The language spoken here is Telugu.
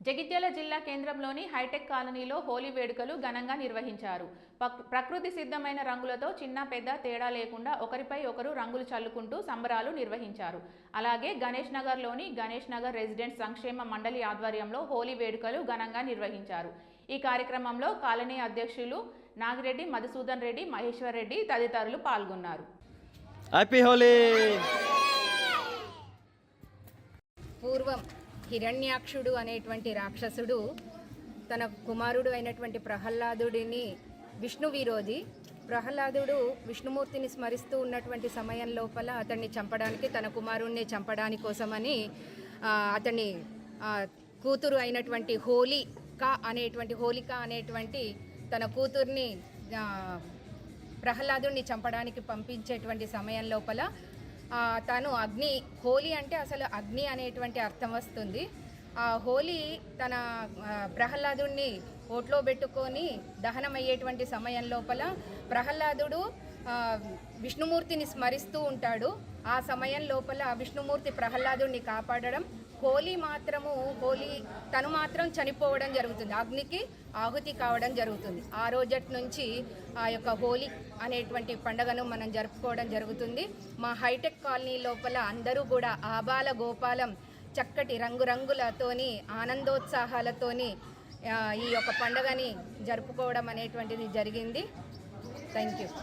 జగిత్యాల జిల్లా కేంద్రంలోని హైటెక్ కాలనీలో హోలీ వేడుకలు ఘనంగా నిర్వహించారు. ప్రకృతి సిద్ధమైన రంగులతో చిన్న పెద్ద తేడా లేకుండా ఒకరిపై ఒకరు రంగులు చల్లుకుంటూ సంబరాలు నిర్వహించారు. అలాగే గణేష్ నగర్లోని గణేష్ నగర్ రెసిడెంట్స్ సంక్షేమ మండలి ఆధ్వర్యంలో హోలీ వేడుకలు ఘనంగా నిర్వహించారు. ఈ కార్యక్రమంలో కాలనీ అధ్యక్షులు నాగిరెడ్డి, మధుసూదన్ రెడ్డి, మహేశ్వర్ రెడ్డి తదితరులు పాల్గొన్నారు. హ్యాపీ హోలీ. పూర్వం హిరణ్యాక్షుడు అనేటువంటి రాక్షసుడు తన కుమారుడు అయినటువంటి ప్రహ్లాదుడిని విష్ణు విరోధి. ప్రహ్లాదుడు విష్ణుమూర్తిని స్మరిస్తూ ఉన్నటువంటి సమయం లోపల అతన్ని చంపడానికి, తన కుమారుణ్ణి చంపడానికి కోసమని అతని కూతురు అయినటువంటి హోలిక అనేటువంటి తన కూతుర్ని ప్రహ్లాదుడిని చంపడానికి పంపించేటువంటి సమయం లోపల తను అగ్ని, హోలీ అంటే అసలు అగ్ని అనేటువంటి అర్థం వస్తుంది. ఆ హోలీ తన ప్రహ్లాదుడిని ఓట్లో పెట్టుకొని దహనమయ్యేటువంటి సమయం లోపల ప్రహ్లాదుడు విష్ణుమూర్తిని స్మరిస్తూ ఉంటాడు. ఆ సమయం లోపల విష్ణుమూర్తి ప్రహ్లాదుడిని కాపాడడం, హోలీ తను మాత్రం చనిపోవడం జరుగుతుంది, అగ్నికి ఆహుతి కావడం జరుగుతుంది. ఆ రోజటి నుంచి ఆ యొక్క హోలీ అనేటువంటి పండుగను మనం జరుపుకోవడం జరుగుతుంది. మా హైటెక్ కాలనీ లోపల అందరూ కూడా ఆబాల గోపాలం చక్కటి రంగురంగులతోని ఆనందోత్సాహాలతోని ఈ యొక్క పండుగని జరుపుకోవడం అనేటువంటిది జరిగింది. Thank you.